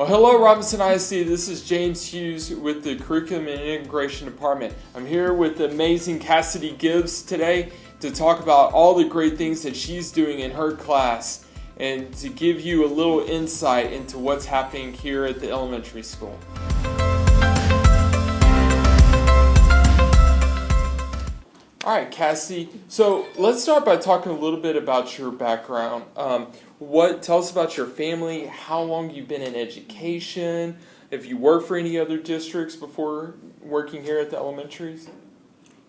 Well, hello, Robinson ISD. This is James Hughes with the Curriculum and Integration Department. I'm here with the amazing Cassidy Gibbs today to talk about all the great things that she's doing in her class and to give you a little insight into what's happening here at the elementary school. All right, Cassidy. So let's start by talking a little bit about your background. Tell us about your family, how long you've been in education, if you worked for any other districts before working here at the elementaries.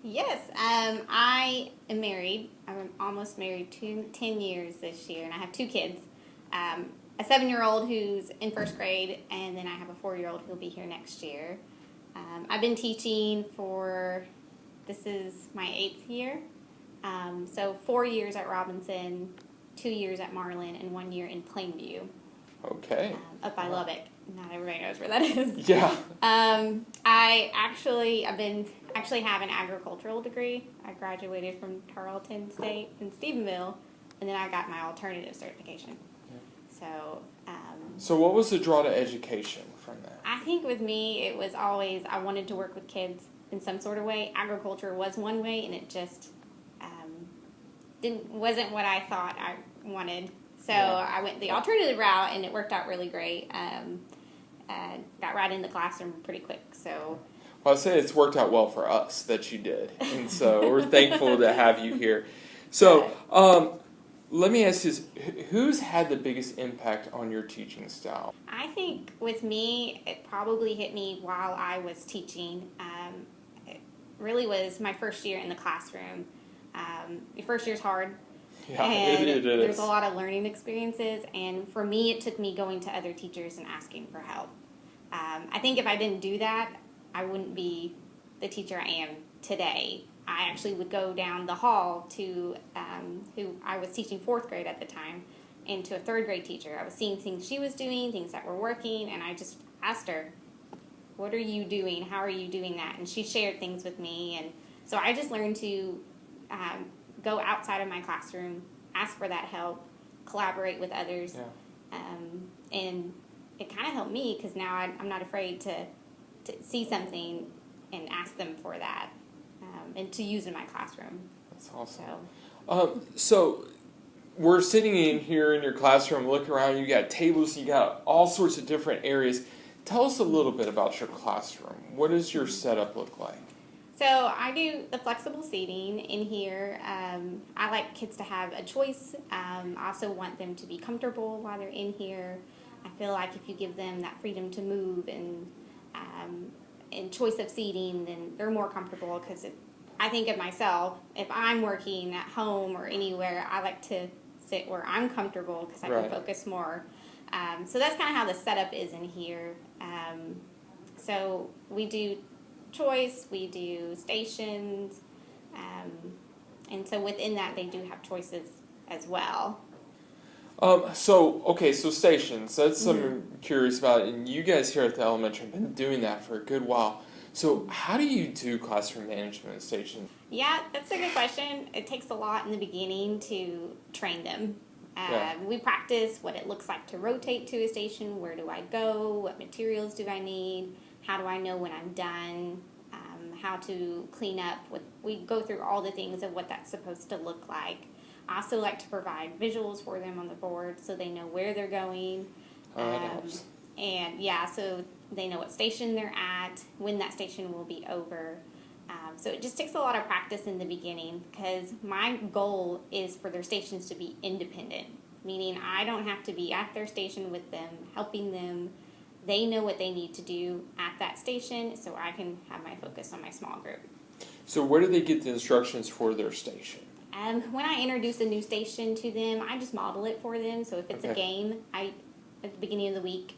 Yes, I am married. I'm almost married 10 years this year, and I have two kids. A 7-year-old who's in first grade, and then I have a 4-year-old who'll be here next year. I've been teaching this is my 8th year. So 4 years at Robinson, 2 years at Marlin, and 1 year in Plainview. Okay. Up by Lubbock. Not everybody knows where that is. Yeah. I actually have an agricultural degree. I graduated from Tarleton State in Stephenville, and then I got my alternative certification. Yeah. So what was the draw to education from that? I think with me, it was always I wanted to work with kids in some sort of way. Agriculture was one way, and it just wasn't what I thought I wanted. So I went the alternative route, and it worked out really great. Got right in the classroom pretty quick. So, well, I'd say it's worked out well for us that you did, and so we're thankful to have you here. So, let me ask you this: who's had the biggest impact on your teaching style? I think with me, it probably hit me while I was teaching. It really was my first year in the classroom. Your first year's hard. Yeah, and it is. There's a lot of learning experiences, and for me, it took me going to other teachers and asking for help. I think if I didn't do that, I wouldn't be the teacher I am today. I actually would go down the hall to who I was teaching 4th grade at the time, and to a 3rd grade teacher. I was seeing things she was doing, things that were working, and I just asked her, "What are you doing? How are you doing that?" And she shared things with me, and so I just learned to go outside of my classroom, ask for that help, collaborate with others, and it kind of helped me because now I'm not afraid to see something and ask them for that and to use in my classroom. That's awesome. So we're sitting in here in your classroom, looking around, you got tables, you got all sorts of different areas. Tell us a little bit about your classroom. What does your setup look like? So I do the flexible seating in here. I like kids to have a choice. I also want them to be comfortable while they're in here. I feel like if you give them that freedom to move and choice of seating, then they're more comfortable because I think of myself, if I'm working at home or anywhere, I like to sit where I'm comfortable because I can focus more. So that's kind of how the setup is in here. So we do choice, we do stations, and so within that they do have choices as well. So stations, that's something I'm curious about, and you guys here at the elementary have been doing that for a good while. So how do you do classroom management at stations? Yeah, that's a good question. It takes a lot in the beginning to train them. We practice what it looks like to rotate to a station, where do I go, what materials do I need, how do I know when I'm done, how to clean up. We go through all the things of what that's supposed to look like. I also like to provide visuals for them on the board so they know where they're going. That helps. And so they know what station they're at, when that station will be over. So it just takes a lot of practice in the beginning because my goal is for their stations to be independent, meaning I don't have to be at their station with them, helping them. They know what they need to do at that station, so I can have my focus on my small group. So where do they get the instructions for their station? When I introduce a new station to them, I just model it for them. So if it's a game, at the beginning of the week,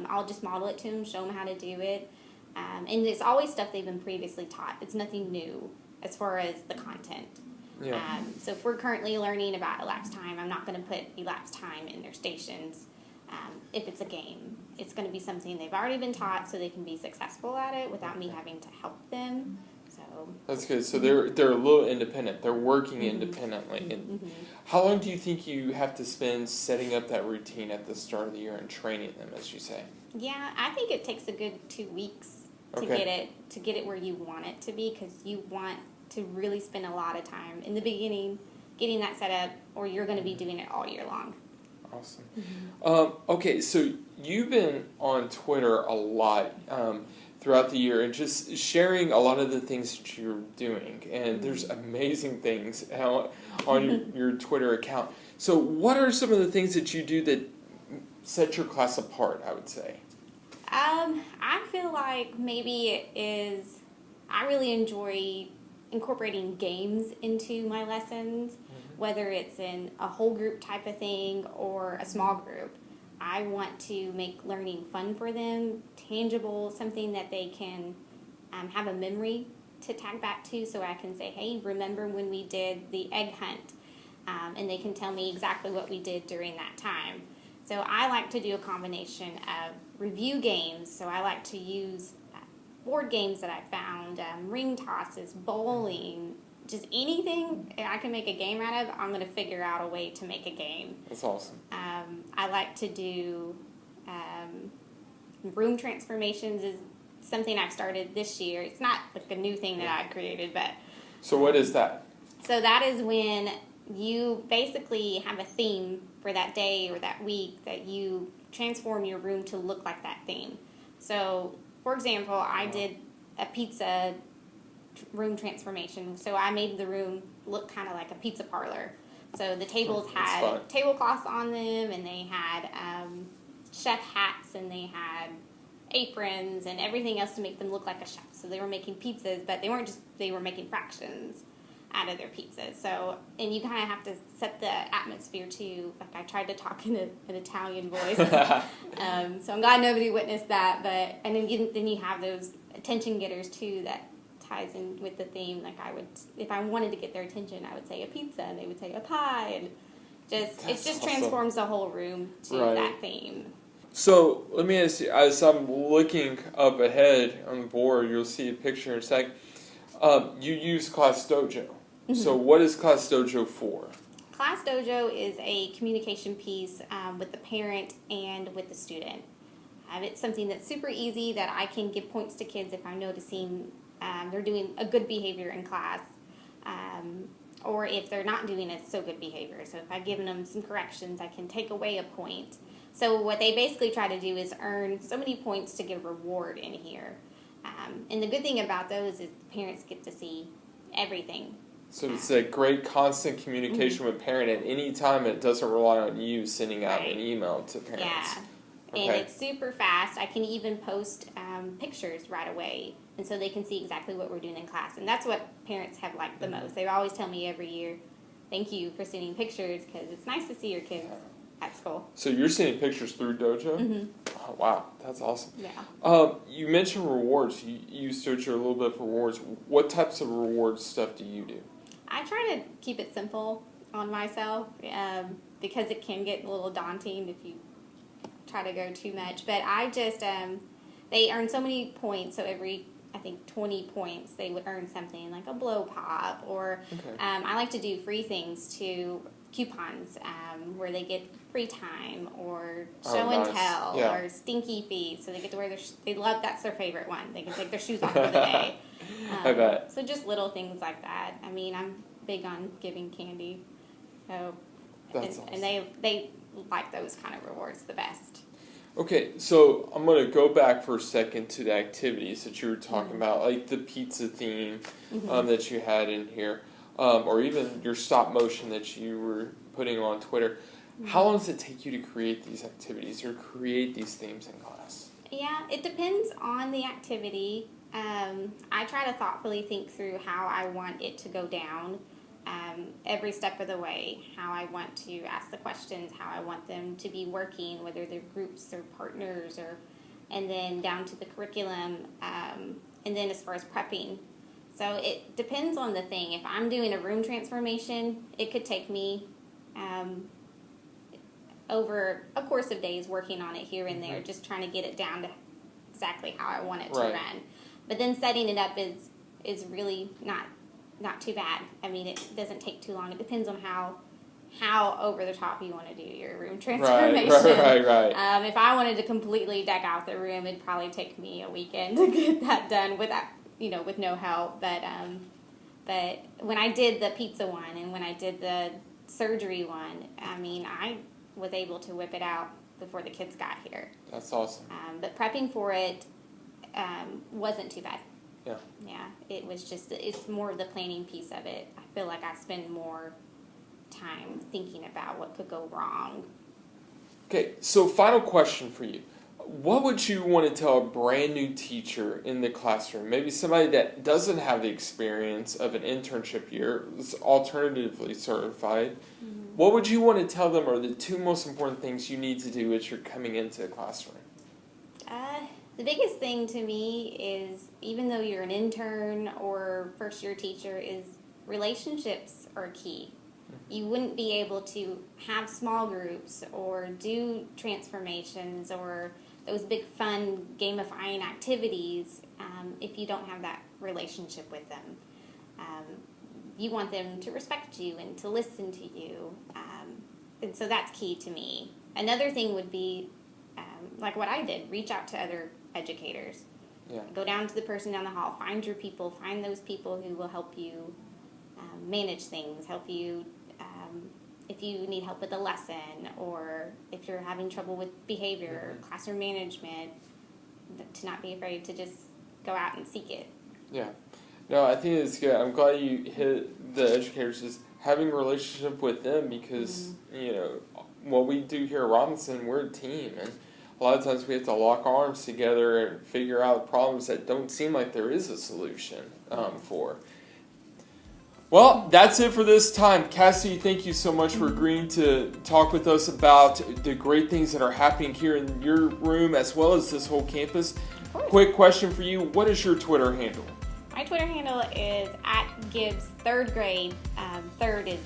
I'll just model it to them, show them how to do it. And it's always stuff they've been previously taught. It's nothing new as far as the content. Yeah. So if we're currently learning about elapsed time, I'm not going to put elapsed time in their stations. If it's a game, it's going to be something they've already been taught so they can be successful at it without me having to help them. So That's good. So they're a little independent. They're working independently. And how long do you think you have to spend setting up that routine at the start of the year and training them, as you say? Yeah, I think it takes a good 2 weeks to get it where you want it to be, because you want to really spend a lot of time in the beginning getting that set up, or you're going to be doing it all year long. Awesome. Okay, so you've been on Twitter a lot throughout the year and just sharing a lot of the things that you're doing. And there's amazing things on your Twitter account. So what are some of the things that you do that set your class apart, I would say? I feel like maybe it is, I really enjoy incorporating games into my lessons, whether it's in a whole group type of thing or a small group. I want to make learning fun for them, tangible, something that they can have a memory to tag back to, so I can say, hey, remember when we did the egg hunt? And they can tell me exactly what we did during that time. So I like to do a combination of review games. So I like to use board games that I found, ring tosses, bowling, just anything I can make a game out of, I'm going to figure out a way to make a game. That's awesome. I like to do room transformations is something I've started this year. It's not like a new thing that I created, but... So what is that? So that is when you basically have a theme for that day or that week that you transform your room to look like that theme. So, for example, I did a pizza room transformation. So I made the room look kind of like a pizza parlor. So the tables had tablecloths on them, and they had chef hats, and they had aprons and everything else to make them look like a chef. So they were making pizzas, but they were making fractions out of their pizzas. So, and you kind of have to set the atmosphere too. Like I tried to talk in an Italian voice. So I'm glad nobody witnessed that. But, and then you have those attention getters too that ties in with the theme. Like I would, if I wanted to get their attention, I would say a pizza, and they would say a pie, and it just awesome. Transforms the whole room to that theme. So let me ask you, as I'm looking up ahead on the board, you'll see a picture in a sec. You use Class Dojo. So what is Class Dojo for? Class Dojo is a communication piece with the parent and with the student. It's something that's super easy that I can give points to kids if I'm noticing they're doing a good behavior in class, or if they're not doing a so good behavior. So if I've given them some corrections, I can take away a point. So what they basically try to do is earn so many points to get a reward in here. And the good thing about those is the parents get to see everything. So it's a great constant communication with parent at any time. It doesn't rely on you sending out an email to parents. Yeah, and it's super fast. I can even post pictures right away, and so they can see exactly what we're doing in class. And that's what parents have liked the most. They always tell me every year, thank you for sending pictures, because it's nice to see your kids at school. So you're sending pictures through Dojo? Oh, wow, that's awesome. Yeah. You mentioned rewards. You use Dojo a little bit for rewards. What types of reward stuff do you do? I try to keep it simple on myself because it can get a little daunting if you try to go too much. But I just, they earn so many points, so every, I think, 20 points, they would earn something like a blow pop, or I like to do free things too, coupons where they get free time, or show and tell, or stinky feet, so they get to wear they love, that's their favorite one. They can take their shoes off for the day. I bet. So just little things like that. I mean, I'm big on giving candy, so awesome. And they like those kind of rewards the best. Okay, so I'm going to go back for a second to the activities that you were talking about, like the pizza theme that you had in here, or even your stop motion that you were putting on Twitter. How long does it take you to create these activities or create these themes in class? Yeah, it depends on the activity. I try to thoughtfully think through how I want it to go down every step of the way, how I want to ask the questions, how I want them to be working, whether they're groups or partners, and then down to the curriculum, and then as far as prepping. So it depends on the thing. If I'm doing a room transformation, it could take me over a course of days working on it here and there, just trying to get it down to exactly how I want it to run. But then setting it up is is really not too bad. I mean, it doesn't take too long. It depends on how over the top you want to do your room transformation. Right. If I wanted to completely deck out the room, it'd probably take me a weekend to get that done without, with no help. But when I did the pizza one and when I did the surgery one, I mean, I was able to whip it out before the kids got here. That's awesome. But prepping for it wasn't too bad. Yeah. It was just, it's more of the planning piece of it. I feel like I spend more time thinking about what could go wrong. Okay, so final question for you. What would you want to tell a brand new teacher in the classroom? Maybe somebody that doesn't have the experience of an internship year, is alternatively certified. Mm-hmm. What would you want to tell them are the two most important things you need to do as you're coming into the classroom? The biggest thing to me is, even though you're an intern or first year teacher, is relationships are key. You wouldn't be able to have small groups or do transformations or those big fun gamifying activities if you don't have that relationship with them. You want them to respect you and to listen to you. And so that's key to me. Another thing would be, like what I did, reach out to other educators. Yeah. Go down to the person down the hall, find your people, find those people who will help you manage things, help you if you need help with a lesson, or if you're having trouble with behavior, mm-hmm. classroom management, to not be afraid to just go out and seek it. Yeah. No, I think it's good. I'm glad you hit the educators, just having a relationship with them, because, mm-hmm. What we do here at Robinson, we're a team, and a lot of times we have to lock arms together and figure out problems that don't seem like there is a solution for. Well, that's it for this time. Cassidy, thank you so much for agreeing to talk with us about the great things that are happening here in your room as well as this whole campus. Quick question for you. What is your Twitter handle? My Twitter handle is @Gibbs 3rd grade. Third is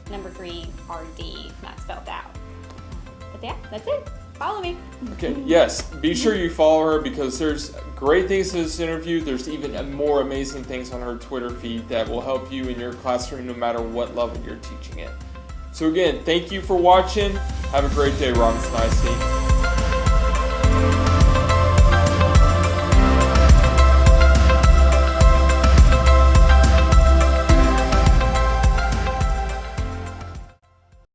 number 3 RD, not spelled out. But yeah, that's it. Follow me. Okay, yes. Be sure you follow her, because there's great things to this interview. There's even more amazing things on her Twitter feed that will help you in your classroom no matter what level you're teaching it. So again, thank you for watching. Have a great day, Robinson ISD.